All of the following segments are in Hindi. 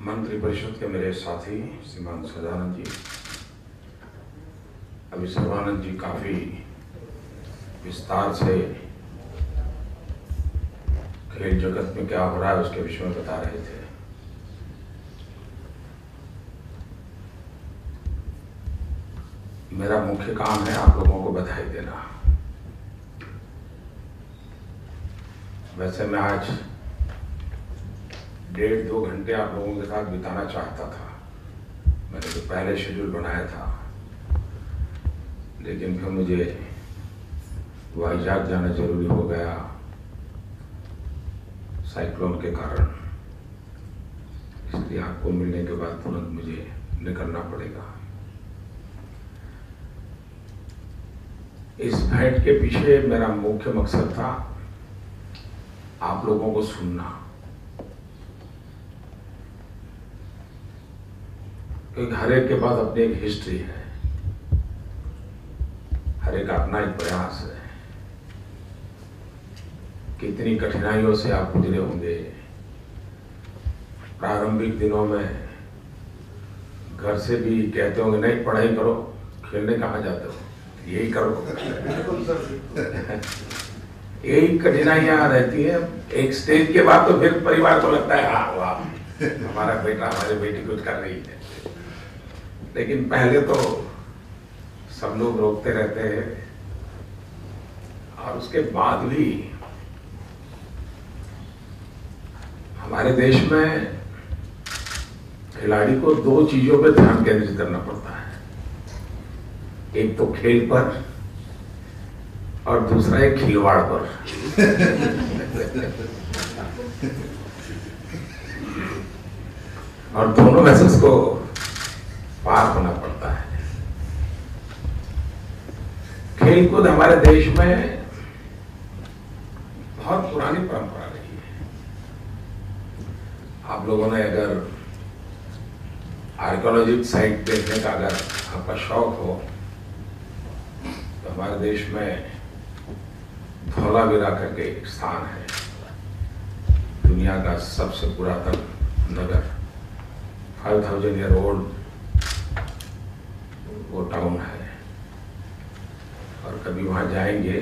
मंत्रिपरिषद के मेरे साथी श्रीमान सदानंद जी, अभी सर्वानंद जी काफी विस्तार से खेल जगत में क्या हो रहा है उसके विषय में बता रहे थे। मेरा मुख्य काम है आप लोगों को बधाई देना। वैसे मैं आज 1.5-2 घंटे आप लोगों के साथ बिताना चाहता था, मैंने तो पहले शेड्यूल बनाया था, लेकिन फिर मुझे वाइजैक जाना जरूरी हो गया साइक्लोन के कारण, इसलिए आपको मिलने के बाद तुरंत मुझे निकलना पड़ेगा। इस भेंट के पीछे मेरा मुख्य मकसद था आप लोगों को सुनना, क्योंकि हर एक के पास अपनी एक हिस्ट्री है, हर एक अपना एक प्रयास है। कितनी कठिनाइयों से आप गुजरे होंगे। प्रारंभिक दिनों में घर से भी कहते होंगे नहीं पढ़ाई करो, खेलने कहाँ जाते हो, यही करो। यही कठिनाइयां रहती हैं। एक स्टेज के बाद तो फिर परिवार को लगता है हाँ वाह हमारा बेटा हमारी बेटी कुछ कर रही है, लेकिन पहले तो सब लोग रोकते रहते हैं। और उसके बाद भी हमारे देश में खिलाड़ी को 2 चीजों पर ध्यान केंद्रित करना पड़ता है, एक तो खेल पर और दूसरा एक खिलवाड़ पर। और दोनों में से उसको पार होना पड़ता है। खेलकूद हमारे देश में बहुत पुरानी परंपरा रही है। आप लोगों ने अगर आर्कियोलॉजिकल साइट देखने का अगर आपका शौक हो तो हमारे देश में धौलावीरा करके एक स्थान है, दुनिया का सबसे पुरातन नगर, 5000 ईयर ओल्ड वो टाउन है। और कभी वहां जाएंगे,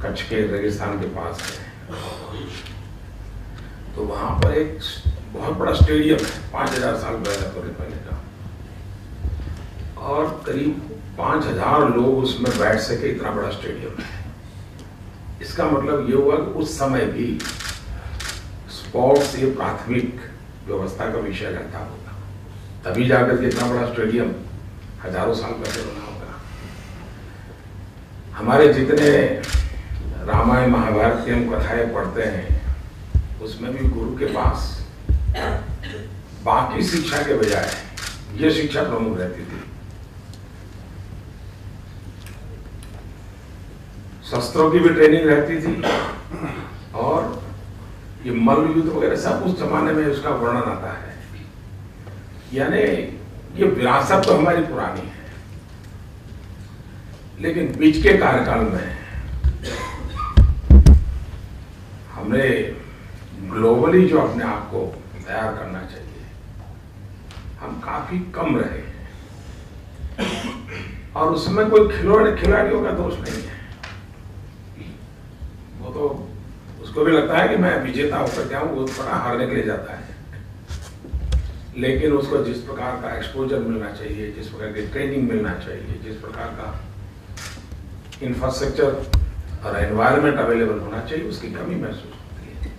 कच्छ के रेगिस्तान के पास है, तो वहां पर एक बहुत बड़ा स्टेडियम है, 5000 साल पहले का, और करीब 5000 लोग उसमें बैठ सके, इतना बड़ा स्टेडियम है। इसका मतलब ये हुआ कि उस समय भी स्पोर्ट्स ये प्राथमिक व्यवस्था का विषय रहता होगा, तभी जाकर के इतना बड़ा स्टेडियम हजारों साल पहले बना होगा। हमारे जितने रामायण महाभारत की हम कथाएं पढ़ते हैं, उसमें भी गुरु के पास बाकी शिक्षा के बजाय ये शिक्षा प्रमुख रहती थी। शस्त्रों की भी ट्रेनिंग रहती थी, और ये मल्ल युद्ध वगैरह सब उस जमाने में उसका वर्णन आता है। यानी ये विरासत तो हमारी पुरानी है, लेकिन बीच के कार्यकाल में हमने ग्लोबली जो अपने आप को तैयार करना चाहिए, हम काफी कम रहे हैं। और उसमें कोई खिलाड़ियों का दोष नहीं है, वो तो उसको भी लगता है कि मैं विजेता होकर क्या हूं, वो थोड़ा हारने के लिए जाता है, लेकिन उसको जिस प्रकार का एक्सपोजर मिलना चाहिए, जिस प्रकार की ट्रेनिंग मिलना चाहिए, जिस प्रकार का इंफ्रास्ट्रक्चर और एनवायरनमेंट अवेलेबल होना चाहिए, उसकी कमी महसूस होती है।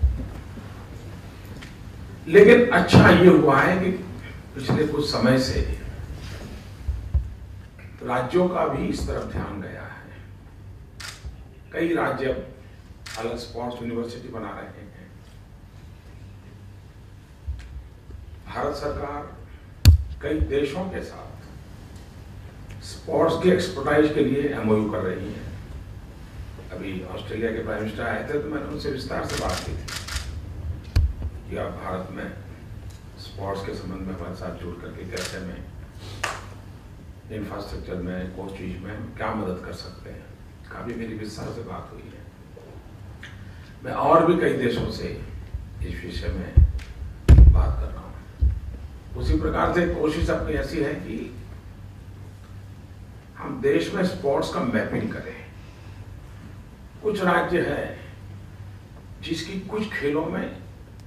लेकिन अच्छा ये हुआ है कि पिछले कुछ समय से राज्यों का भी इस तरफ ध्यान गया है। कई राज्य अलग स्पोर्ट्स यूनिवर्सिटी बना रहे हैं। भारत सरकार कई देशों के साथ स्पोर्ट्स की एक्सपर्टाइज के लिए एमओयू कर रही है। अभी ऑस्ट्रेलिया के प्राइम मिनिस्टर आए थे, तो मैंने उनसे विस्तार से बात की थी कि आप भारत में स्पोर्ट्स के संबंध में हमारे साथ जुड़ करके कैसे में इंफ्रास्ट्रक्चर में, कोचिंग में क्या मदद कर सकते हैं। काफी मेरी विस्तार से बात हुई है। मैं और भी कई देशों से इस विषय में बात कर रहा हूँ। उसी प्रकार से कोशिश अपनी ऐसी है कि हम देश में स्पोर्ट्स का मैपिंग करें। कुछ राज्य है जिसकी कुछ खेलों में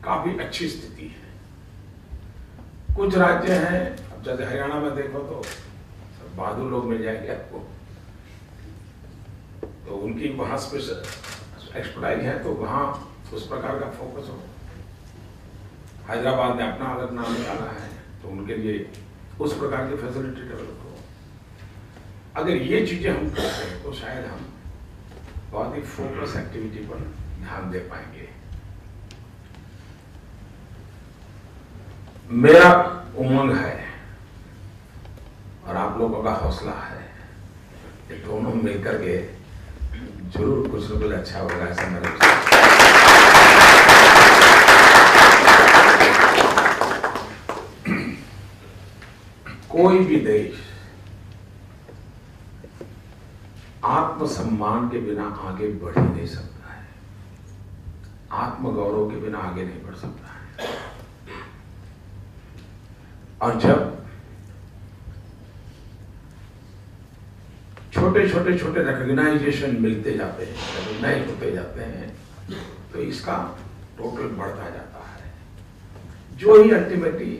काफी अच्छी स्थिति है, कुछ राज्य हैं, अब जैसे हरियाणा में देखो तो बहादुर लोग मिल जाएंगे आपको, तो उनकी वहां स्पेशल एक्सपर्टाइज है, तो वहां उस प्रकार का फोकस हो। हैदराबाद ने अपना अलग नाम निकाला है, तो उनके लिए उस प्रकार की फैसिलिटी डेवलप हो। अगर ये चीजें हम करते हैं तो शायद हम बहुत ही फोकस एक्टिविटी पर ध्यान दे पाएंगे। मेरा उमंग है और आप लोगों का हौसला है कि दोनों मिलकर के जरूर कुछ न कुछ अच्छा होगा, ऐसा मेरा विश्वास। कोई भी देश आत्मसम्मान के बिना आगे बढ़ ही नहीं सकता है, आत्मगौरव के बिना आगे नहीं बढ़ सकता है। और जब छोटे छोटे छोटे रिकॉग्नाइजेशन मिलते जाते हैं, रिकॉग्नाइज होते जाते हैं, तो इसका टोटल बढ़ता जाता है, जो ही अल्टीमेटली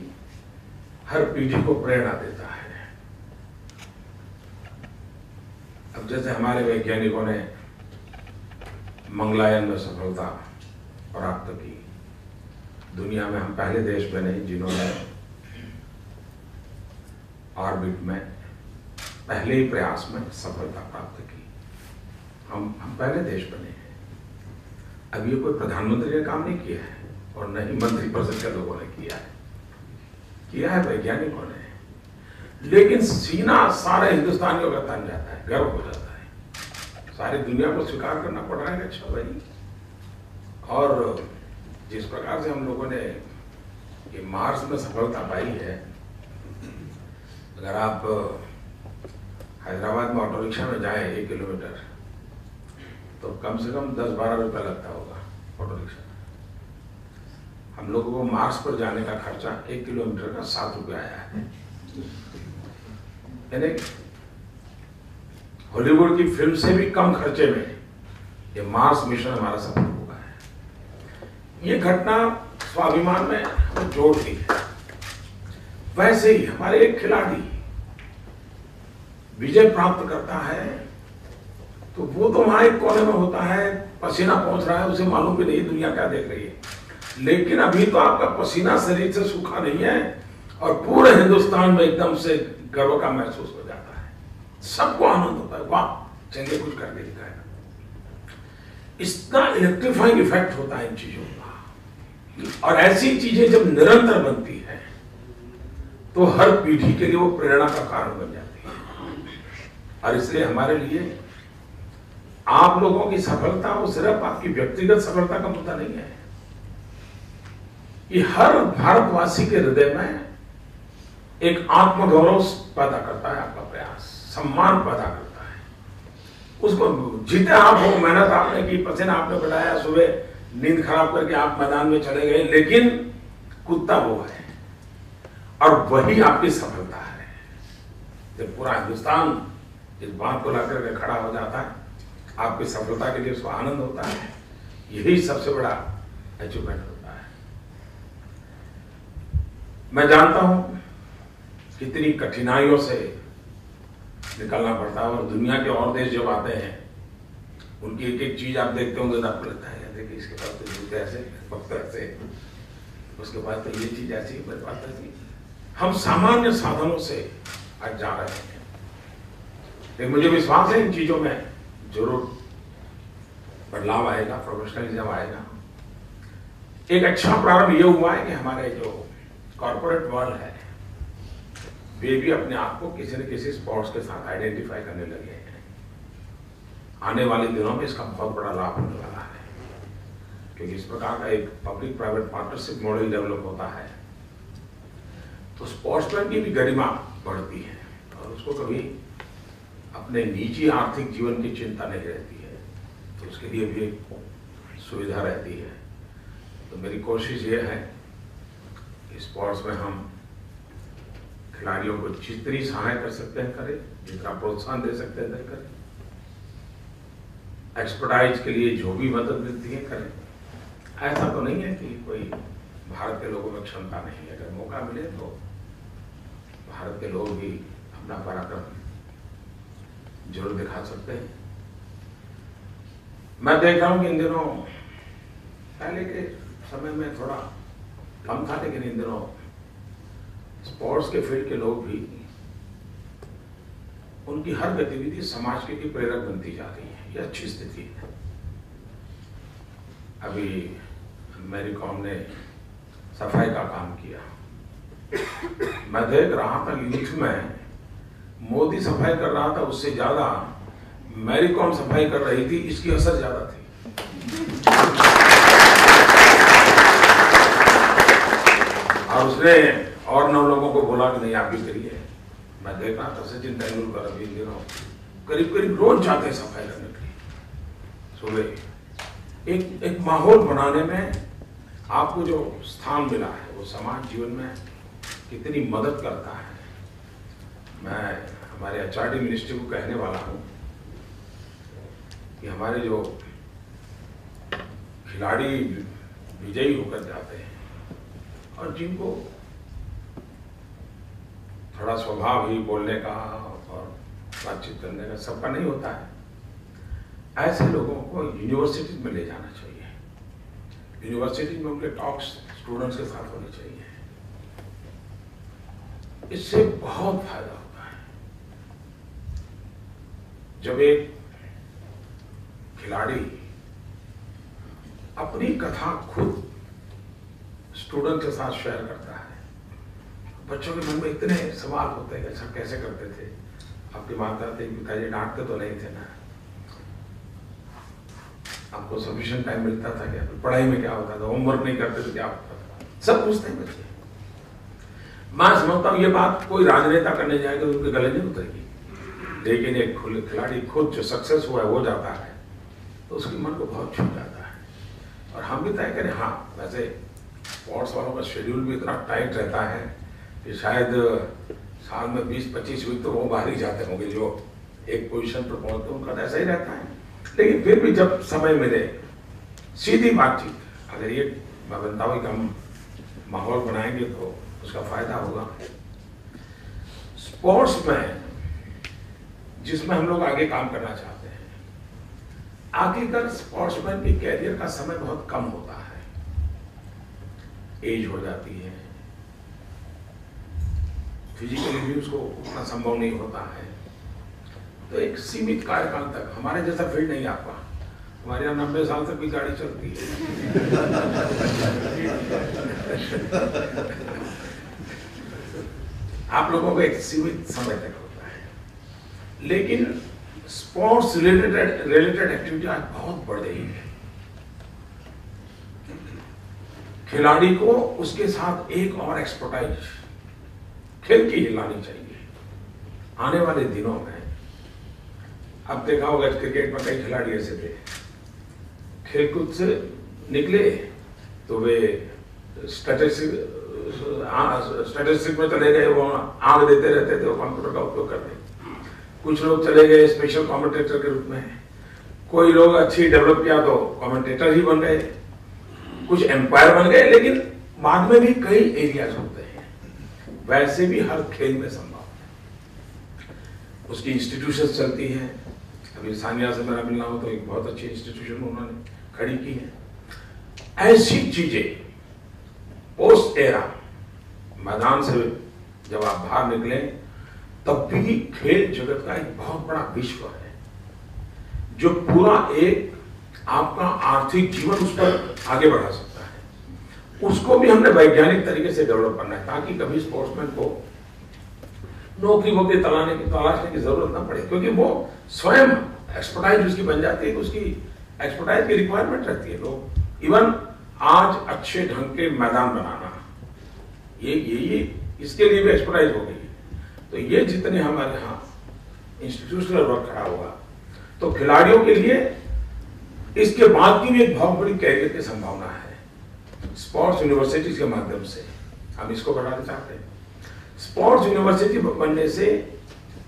हर पीढ़ी को प्रेरणा देता है। अब जैसे हमारे वैज्ञानिकों ने मंगलयान में सफलता प्राप्त की, दुनिया में हम पहले देश बने जिन्होंने ऑर्बिट में पहले ही प्रयास में सफलता प्राप्त की। हम पहले देश बने हैं। अब ये कोई प्रधानमंत्री ने काम नहीं किया है और न ही मंत्रिपरिषद के लोगों ने किया है वैज्ञानिकों ने, लेकिन सीना सारे हिंदुस्तानियों का तन जाता है, गर्व हो जाता है, सारी दुनिया को स्वीकार करना पड़ रहा है। अच्छा भाई, और जिस प्रकार से हम लोगों ने ये मार्स में सफलता पाई है, अगर आप हैदराबाद में ऑटो रिक्शा में जाएं 1 किलोमीटर तो कम से कम 10-12 रुपया लगता होगा ऑटो रिक्शा। हम लोगों को मार्स पर जाने का खर्चा 1 किलोमीटर का 7 रुपया आया है। यानी हॉलीवुड की फिल्म से भी कम खर्चे में ये मार्स मिशन हमारा सफल हुआ है। ये घटना स्वाभिमान में हमें जोड़ती है। वैसे ही हमारे एक खिलाड़ी विजय प्राप्त करता है तो वो तो वहां एक कोने में होता है, पसीना पहुंच रहा है, उसे मालूम भी नहीं दुनिया क्या देख रही है, लेकिन अभी तो आपका पसीना शरीर से सूखा नहीं है और पूरे हिंदुस्तान में एकदम से गर्व का महसूस हो जाता है, सबको आनंद होता है, वाह चंगे कुछ करके दिखाएगा। इतना इलेक्ट्रीफाइंग इफेक्ट होता है इन चीजों का, और ऐसी चीजें जब निरंतर बनती है तो हर पीढ़ी के लिए वो प्रेरणा का कारण बन जाती है। और इसलिए हमारे लिए आप लोगों की सफलता वो सिर्फ आपकी व्यक्तिगत सफलता का मुद्दा नहीं है, ये हर भारतवासी के हृदय में एक आत्मगौरव पैदा करता है, आपका प्रयास सम्मान पैदा करता है। उसको जीते आप हो, मेहनत आपने की, पसीना आपने बढ़ाया, सुबह नींद खराब करके आप मैदान में चले गए, लेकिन कुत्ता वो है और वही आपकी सफलता है। जब पूरा हिंदुस्तान इस बात को लेकर के खड़ा हो जाता है, आपकी सफलता के लिए उसको आनंद होता है, यही सबसे बड़ा अचीवमेंट होता है। मैं जानता हूं कितनी कठिनाइयों से निकलना पड़ता है, और दुनिया के और देश जब आते हैं उनकी एक एक चीज आप देखते होंगे तो आपको लगता है देखिए इसके पास तो जूते ऐसे, वक्त ऐसे, उसके पास तो ये चीज ऐसी, मेरे पास ऐसी। हम सामान्य साधनों से आज जा रहे हैं, लेकिन मुझे विश्वास है इन चीजों में जरूर बदलाव आएगा, प्रोफेशनलिज्म आएगा। एक अच्छा प्रारंभ ये हुआ है कि हमारे जो कॉर्पोरेट वर्ल्ड है वे भी अपने आप को किसी न किसी स्पोर्ट्स के साथ आइडेंटिफाई करने लगे हैं। आने वाले दिनों में इसका बहुत बड़ा लाभ होने वाला है, क्योंकि इस प्रकार का एक public private partnership model develop होता है तो स्पोर्ट्समैन की भी गरिमा बढ़ती है और उसको कभी अपने निजी आर्थिक जीवन की चिंता नहीं रहती है, तो उसके लिए भी एक सुविधा रहती है। तो मेरी कोशिश ये है कि स्पोर्ट्स में हम खिलाड़ियों को जितनी सहायता कर सकते हैं करें, जितना प्रोत्साहन दे सकते हैं करें, एक्सपर्टाइज के लिए जो भी मदद मिलती है करें। ऐसा तो नहीं है कि कोई भारत के लोगों में क्षमता नहीं है। अगर मौका मिले तो भारत के लोग भी अपना पराक्रम जरूर दिखा सकते हैं। मैं देख रहा हूं कि इन दिनों, पहले के समय में थोड़ा कम था, लेकिन इन दिनों स्पोर्ट्स के फील्ड के लोग भी, उनकी हर गतिविधि समाज के लिए प्रेरक बनती जा रही है। ये अच्छी स्थिति है। अभी मैरी कॉम ने सफाई का काम किया। मैं देख रहा था यूथ में मोदी सफाई कर रहा था, उससे ज्यादा मैरी कॉम सफाई कर रही थी, इसकी असर ज्यादा थी। और उसने और 9 लोगों को बोला कि नहीं आप भी करिए। मैं देख रहा था सचिन तेंदुलकर अभी इन दिनों करीब करीब रोज जाते हैं सफाई करने के लिए। सुबह एक माहौल बनाने में आपको जो स्थान मिला है वो समाज जीवन में कितनी मदद करता है। मैं हमारे एचआरडी मिनिस्ट्री को कहने वाला हूं कि हमारे जो खिलाड़ी विजयी होकर जाते हैं और जिनको थोड़ा स्वभाव ही बोलने का और बातचीत करने का सबका नहीं होता है, ऐसे लोगों को यूनिवर्सिटी में ले जाना चाहिए। यूनिवर्सिटी में उनके टॉक्स स्टूडेंट्स के साथ होने चाहिए। इससे बहुत फायदा होता है। जब एक खिलाड़ी अपनी कथा खुद स्टूडेंट के साथ शेयर करता है, बच्चों के मन में इतने सवाल होते हैं कि अच्छा कैसे करते थे, आपके माता पिताजी डांटते तो नहीं थे ना, आपको सफिशिएंट टाइम मिलता था क्या, पढ़ाई में क्या होता था, होमवर्क नहीं करते तो क्या होता था, सब पूछते हैं बच्चे। मैं समझता हूं ये बात कोई राजनेता करने जाएगा तो उनके गले नहीं उतरेगी, लेकिन एक खिलाड़ी खुद जो सक्सेस हुआ है वो जाता है तो उसके मन को बहुत छू जाता है। और हम भी तय करें, हाँ वैसे स्पोर्ट्स वालों का शेड्यूल भी इतना टाइट रहता है कि शायद साल में 20-25 वीक तो वो बाहर ही जाते होंगे जो एक पोजीशन पर पहुंचते, उनका तो ऐसा ही रहता है। लेकिन फिर भी जब समय मिले सीधी बातचीत, अगर ये मैं बनता हूँ कि हम माहौल बनाएंगे तो उसका फायदा होगा। स्पोर्ट्स में जिसमें हम लोग आगे काम करना चाहते हैं, आखिरकार स्पोर्ट्समैन के कैरियर का समय बहुत कम होता है, एज हो जाती है, फिजिकली भी उसको उतना संभव नहीं होता है, तो एक सीमित कार्यकाल तक। हमारे जैसा फील्ड नहीं आपका, हमारे यहाँ 90 साल तक भी गाड़ी चलती है। आप लोगों को एक सीमित समय तक होता है, लेकिन स्पोर्ट्स रिलेटेड एक्टिविटी आज बहुत बढ़ गई है। खिलाड़ी को उसके साथ एक और एक्सपर्टाइज खेल की हिलानी चाहिए। आने वाले दिनों में अब देखा होगा क्रिकेट में कई खिलाड़ी ऐसे थे, खेलकूद से निकले तो वे स्टैटिस्टिक्स में चले गए, वो आंक देते रहते थे, वो कंप्यूटर का उपयोग करते। कुछ लोग चले गए स्पेशल कमेंटेटर के रूप में, कोई लोग अच्छी डेवलप किया तो कमेंटेटर ही बन गए, कुछ एम्पायर बन गए। लेकिन बाद में भी कई एरियाज होते हैं, वैसे भी हर खेल में संभव है। उसकी इंस्टीट्यूशंस चलती हैं। अभी सानिया से मेरा मिलना हो तो एक बहुत अच्छी इंस्टीट्यूशन उन्होंने खड़ी की है। ऐसी चीजें पोस्ट एरा मैदान से जब आप बाहर निकले तब भी खेल जगत का एक बहुत बड़ा विश्व है, जो पूरा एक आपका आर्थिक जीवन उस पर आगे बढ़ा सकता है। उसको भी हमने वैज्ञानिक तरीके से डेवलप करना है, ताकि कभी स्पोर्ट्समैन को नौकरी वोकरी तलाशने की जरूरत ना पड़े, क्योंकि वो स्वयं एक्सपर्टाइज उसकी बन जाती है, उसकी एक्सपर्टाइज की रिक्वायरमेंट रहती है। लोग इवन आज अच्छे ढंग के मैदान बनाना, ये इसके लिए भी एक्सपर्टाइज हो गई है। तो ये जितने हमारे यहाँ इंस्टीट्यूशनल वर्क खड़ा होगा तो खिलाड़ियों के लिए इसके बाद की भी एक बहुत बड़ी कैरियर की संभावना है। स्पोर्ट्स यूनिवर्सिटीज के माध्यम से हम इसको बढ़ाना चाहते हैं। स्पोर्ट्स यूनिवर्सिटी बनने से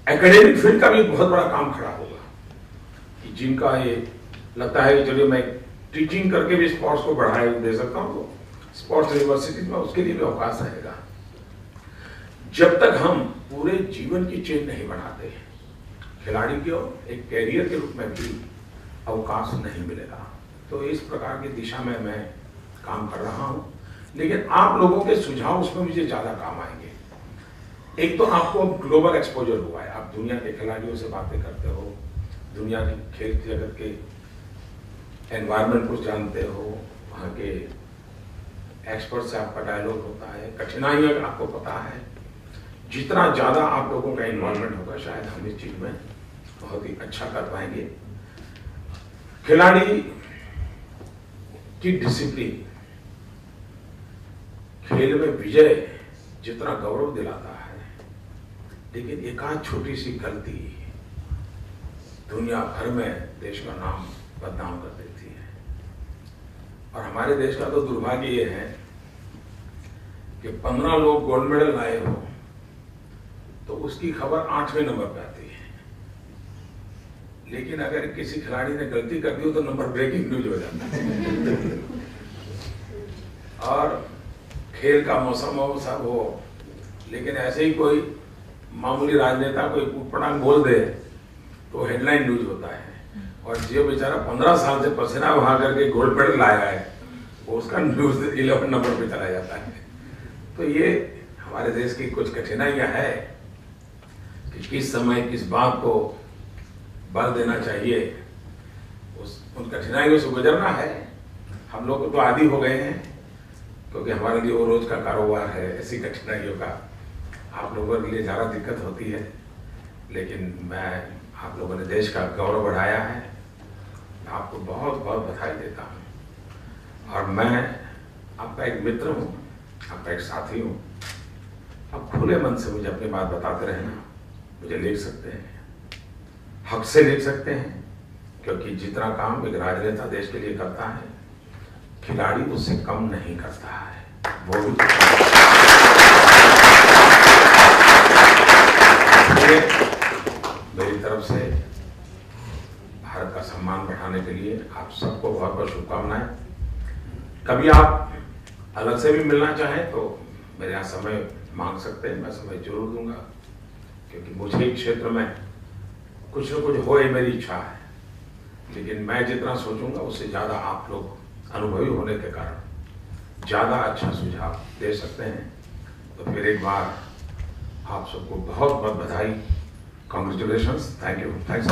एकेडमिक फील्ड का भी बहुत बड़ा काम खड़ा होगा कि जिनका ये लगता है कि चलिए मैं टीचिंग करके भी स्पोर्ट्स को बढ़ावा दे सकता हूं, तो स्पोर्ट्स यूनिवर्सिटी में उसके लिए भी अवकाश रहेगा। जब तक हम पूरे जीवन की चेन नहीं बनाते, खिलाड़ी को एक कैरियर के रूप में भी अवकाश नहीं मिलेगा। तो इस प्रकार की दिशा में मैं काम कर रहा हूं, लेकिन आप लोगों के सुझाव उसमें मुझे ज्यादा काम आएंगे। एक तो आपको ग्लोबल एक्सपोजर हुआ है, आप दुनिया के खिलाड़ियों से बातें करते हो, दुनिया की खेल जगत के एनवायरनमेंट को जानते हो, वहाँ के एक्सपर्ट से आपका डायलॉग होता है, कठिनाइयाँ आपको पता है। जितना ज्यादा आप लोगों का इन्वॉल्वमेंट होगा, शायद हम इस चीज में बहुत ही अच्छा कर पाएंगे। खिलाड़ी की डिसिप्लिन, खेल में विजय जितना गौरव दिलाता है, लेकिन एक आध छोटी सी गलती दुनिया भर में देश का नाम बदनाम कर देती है। और हमारे देश का तो दुर्भाग्य ये है कि 15 लोग गोल्ड मेडल लाए हो तो उसकी खबर 8वें नंबर पे आती है, लेकिन अगर किसी खिलाड़ी ने गलती कर दी हो तो नंबर ब्रेकिंग न्यूज हो जाता है। और खेल का मौसम हो, सब हो, लेकिन ऐसे ही कोई मामूली राजनेता कोई कूटपटांग बोल दे तो हेडलाइन न्यूज होता है। और जो बेचारा 15 साल से पसीना बहा करके गोल्ड मेडल लाया है, वो उसका न्यूज 11 नंबर पे चला जाता है। तो ये हमारे देश की कुछ कठिनाइयां है कि किस समय किस बात को बल देना चाहिए, उन कठिनाइयों से गुजरना है। हम लोग तो आदी हो गए हैं, क्योंकि हमारे लिए वो रोज का कारोबार है। ऐसी कठिनाइयों का आप लोगों के लिए ज़्यादा दिक्कत होती है, लेकिन मैं आप लोगों ने देश का गौरव बढ़ाया है, मैं आपको बहुत बहुत बधाई देता हूँ। और मैं आपका एक मित्र हूँ, आपका एक साथी हूँ। आप खुले मन से मुझे अपनी बात बताते रहना, मुझे लिख सकते हैं, हक से लिख सकते हैं, क्योंकि जितना काम एक राजनेता देश के लिए करता है, खिलाड़ी उससे कम नहीं करता है। वो भी मेरी तरफ से भारत का सम्मान बढ़ाने के लिए आप सबको बहुत बहुत शुभकामनाएं। कभी आप अलग से भी मिलना चाहें तो मेरे यहाँ समय मांग सकते हैं, मैं समय जरूर दूंगा, क्योंकि मुझे इस क्षेत्र में कुछ न कुछ हो, ये मेरी इच्छा है। लेकिन मैं जितना सोचूंगा उससे ज़्यादा आप लोग अनुभवी होने के कारण ज़्यादा अच्छा सुझाव दे सकते हैं। तो फिर एक बार आप सबको बहुत बहुत बधाई, कॉन्ग्रेचुलेशंस, थैंक यू, थैंक्स।